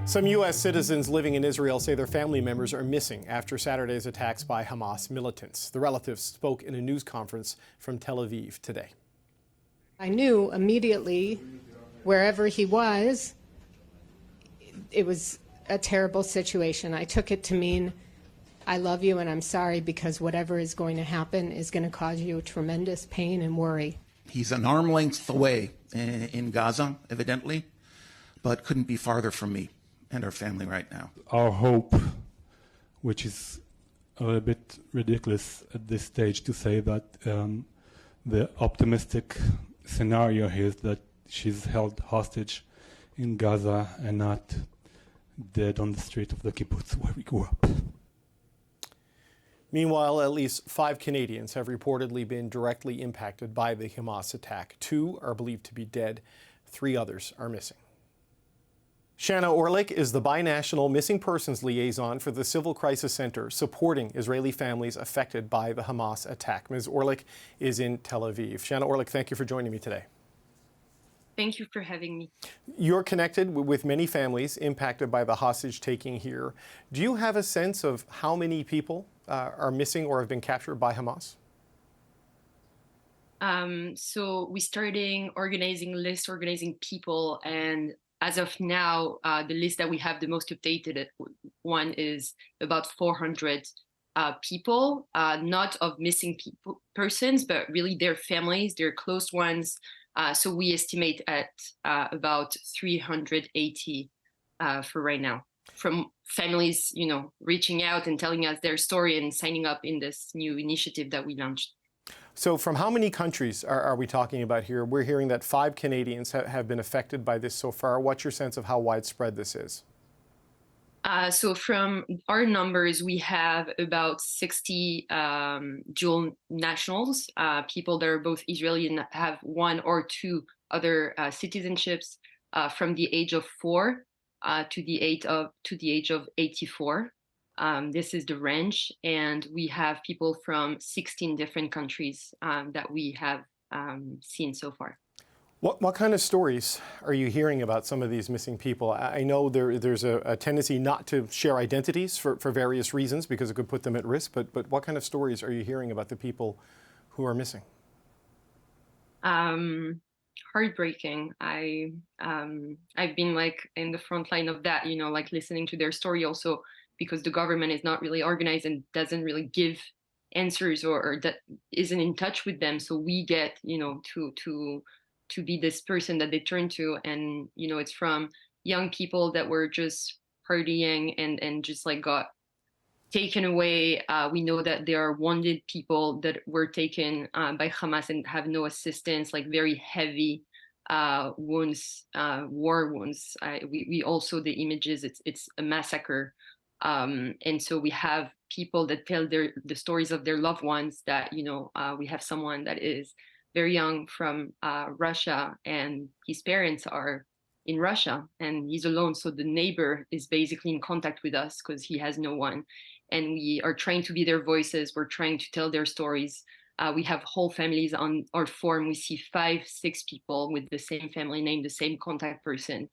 Some U.S. citizens living in Israel say their family members are missing after Saturday's attacks by Hamas militants. The relatives spoke in a news conference from Tel Aviv today. I knew immediately wherever he was, it was a terrible situation. I took it to mean, I love you and I'm sorry because whatever is going to happen is going to cause you tremendous pain and worry. He's an arm length away in Gaza, evidently, but couldn't be farther from me and our family right now. Our hope, which is a little bit ridiculous at this stage to say that the optimistic scenario here is that she's held hostage in Gaza and not dead on the street of the kibbutz where we grew up. Meanwhile, at least 5 Canadians have reportedly been directly impacted by the Hamas attack. 2 are believed to be dead. 3 others are missing. Shanna Orlik is the binational missing persons liaison for the Civil Crisis Center, supporting Israeli families affected by the Hamas attack. Ms. Orlik is in Tel Aviv. Shanna Orlik, thank you for joining me today. Thank you for having me. You're connected with many families impacted by the hostage taking here. Do you have a sense of how many people are missing or have been captured by Hamas? So we started organizing people, and as of now, the list that we have, the most updated one, is about 400 people, not of missing persons, but really their families, their close ones. So we estimate at about 380 for right now, from families, reaching out and telling us their story and signing up in this new initiative that we launched. So from how many countries are we talking about here? We're hearing that 5 Canadians have been affected by this so far. What's your sense of how widespread this is? So from our numbers, we have about 60 dual nationals, people that are both Israeli and have 1 or 2 other citizenships, from the age of 4 to the age of 84. This is the range, and we have people from 16 different countries that we have seen so far. What kind of stories are you hearing about some of these missing people? I know there's a tendency not to share identities for various reasons because it could put them at risk, but what kind of stories are you hearing about the people who are missing? Heartbreaking. I've been in the front line of that, listening to their story also, because the government is not really organized and doesn't really give answers or that isn't in touch with them. So we get, to be this person that they turn to. And, it's from young people that were just partying and just got taken away. We know that there are wounded people that were taken by Hamas and have no assistance, very heavy wounds, war wounds. We also, the images, it's a massacre. And so we have people that tell the stories of their loved ones that, we have someone that is very young from Russia, and his parents are in Russia and he's alone. So the neighbor is basically in contact with us because he has no one. And we are trying to be their voices. We're trying to tell their stories. We have whole families on our form. We see 5, 6 people with the same family name, the same contact person.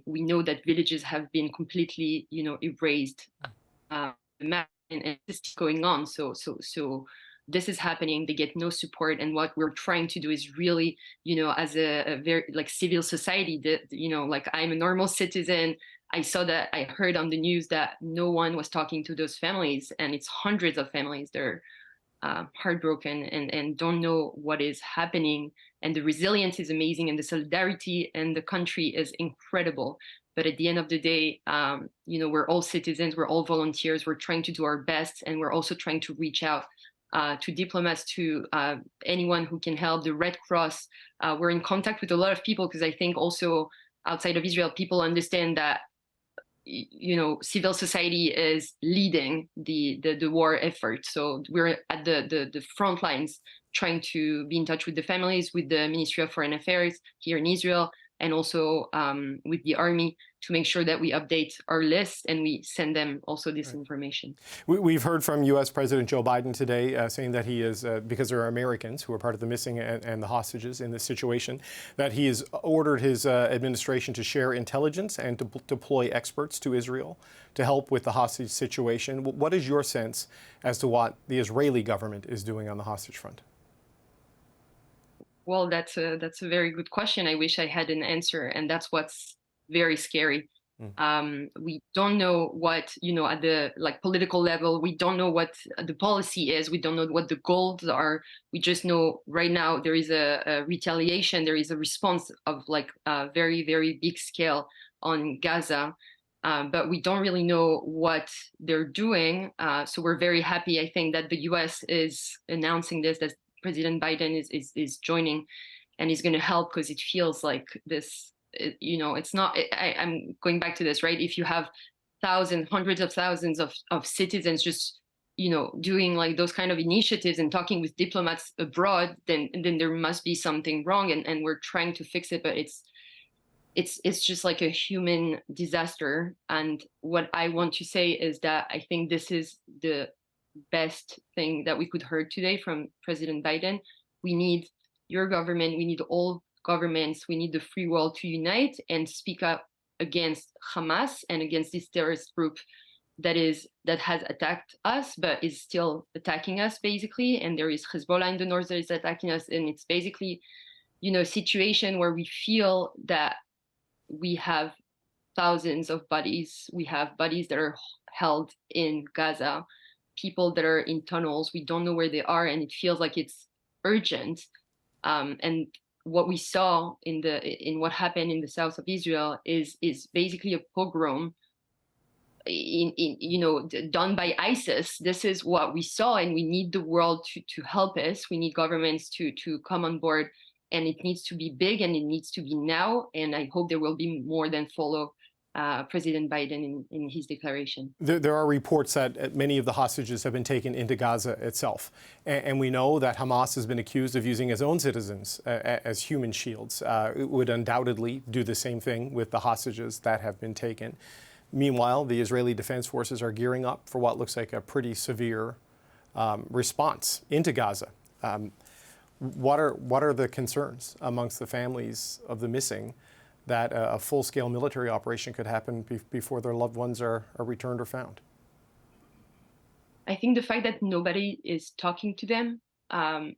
We know that villages have been completely, erased. And this is going on. So this is happening. They get no support. And what we're trying to do is really, as a very civil society, that, I'm a normal citizen. I heard on the news that no one was talking to those families, and it's hundreds of families. They're heartbroken and don't know what is happening. And the resilience is amazing, and the solidarity in the country is incredible. But at the end of the day, we're all citizens, we're all volunteers, we're trying to do our best, and we're also trying to reach out to diplomats, to anyone who can help, the Red Cross. We're in contact with a lot of people because I think also outside of Israel, people understand that civil society is leading the war effort. So we're at the front lines, trying to be in touch with the families, with the Ministry of Foreign Affairs here in Israel, and also with the army to make sure that we update our list and we send them also this information. We've heard from U.S. President Joe Biden today saying that he is, because there are Americans who are part of the missing and the hostages in this situation, that he has ordered his administration to share intelligence and to deploy experts to Israel to help with the hostage situation. What is your sense as to what the Israeli government is doing on the hostage front? Well, that's a very good question. I wish I had an answer, and that's what's very scary. We don't know what, at the political level, we don't know what the policy is. We don't know what the goals are. We just know right now there is a retaliation. There is a response of a very, very big scale on Gaza. But we don't really know what they're doing. So we're very happy, I think, that the U.S. is announcing this, that President Biden is joining and is going to help, because it feels like this, it's not, I'm going back to this, right? If you have thousands, hundreds of thousands of citizens just, doing those kind of initiatives and talking with diplomats abroad, then there must be something wrong, and we're trying to fix it, but it's just like a human disaster. And what I want to say is that I think this is the best thing that we could hear today from President Biden. We need your government, we need all governments, we need the free world to unite and speak up against Hamas and against this terrorist group that has attacked us, but is still attacking us, basically. And there is Hezbollah in the north that is attacking us, and it's basically, a situation where we feel that we have thousands of bodies. We have bodies that are held in Gaza, people that are in tunnels. We don't know where they are, and it feels like it's urgent. And what we saw in what happened in the south of Israel is basically a pogrom done by ISIS. This is what we saw, and we need the world to help us. We need governments to come on board. And it needs to be big, and it needs to be now. And I hope there will be more than follow President Biden in his declaration. There are reports that many of the hostages have been taken into Gaza itself. And we know that Hamas has been accused of using its own citizens as human shields. It would undoubtedly do the same thing with the hostages that have been taken. Meanwhile, the Israeli Defense Forces are gearing up for what looks like a pretty severe response into Gaza. What are the concerns amongst the families of the missing that a full-scale military operation could happen before their loved ones are returned or found? I think the fact that nobody is talking to them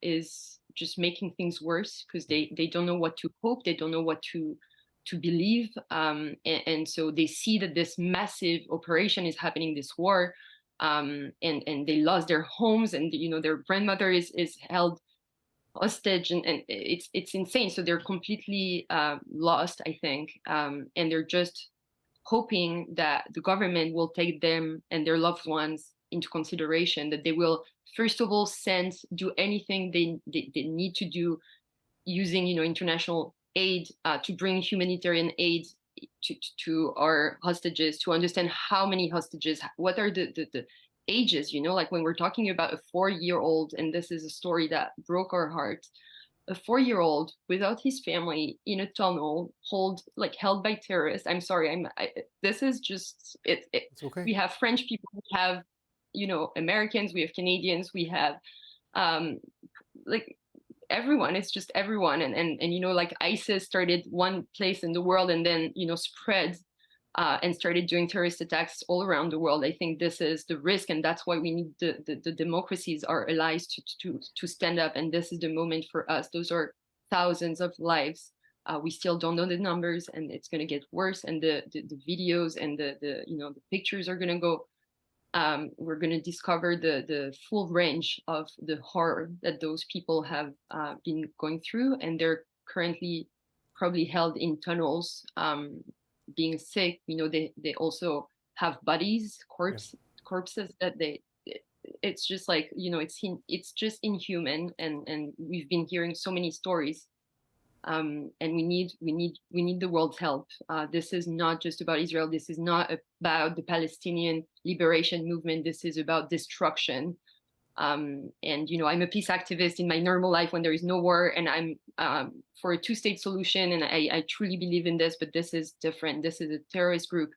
is just making things worse, because they don't know what to hope, they don't know what to believe, and so they see that this massive operation is happening, this war, and they lost their homes, and their grandmother is held hostage, and it's insane. So they're completely lost, I think, and they're just hoping that the government will take them and their loved ones into consideration, that they will first of all do anything they need to do using international aid to bring humanitarian aid to our hostages, to understand how many hostages, what are the ages, like when we're talking about a 4-year-old, and this is a story that broke our heart, a 4-year-old without his family in a tunnel, held by terrorists. I'm sorry, this is just it. It's okay. We have French people, we have Americans, we have Canadians, we have everyone. It's just everyone, and ISIS started one place in the world and then spread and started doing terrorist attacks all around the world. I think this is the risk, and that's why we need the democracies, our allies, to stand up. And this is the moment for us. Those are thousands of lives. We still don't know the numbers, and it's going to get worse. And the videos and the pictures are going to go. We're going to discover the full range of the horror that those people have been going through, and they're currently probably held in tunnels. Being sick, they also have bodies, corpses that it's just it's just inhuman, and we've been hearing so many stories, and we need the world's help. This is not just about Israel. This is not about the Palestinian liberation movement. This is about destruction, And, I'm a peace activist in my normal life when there is no war, and I'm for a two-state solution, and I truly believe in this, but this is different. This is a terrorist group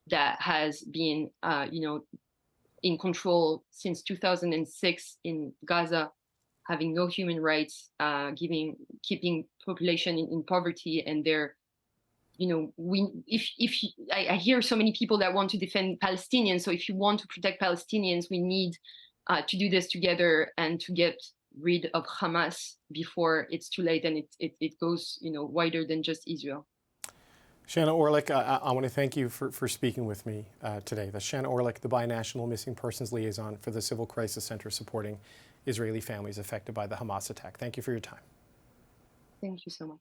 that has been, in control since 2006 in Gaza, having no human rights, keeping population in poverty, and they're, I hear so many people that want to defend Palestinians. So if you want to protect Palestinians, we need to do this together and to get rid of Hamas before it's too late, and it goes wider than just Israel. Shanna Orlik, I want to thank you for speaking with me today. That's Shanna Orlik, the binational missing persons liaison for the Civil Crisis Center supporting Israeli families affected by the Hamas attack. Thank you for your time. Thank you so much.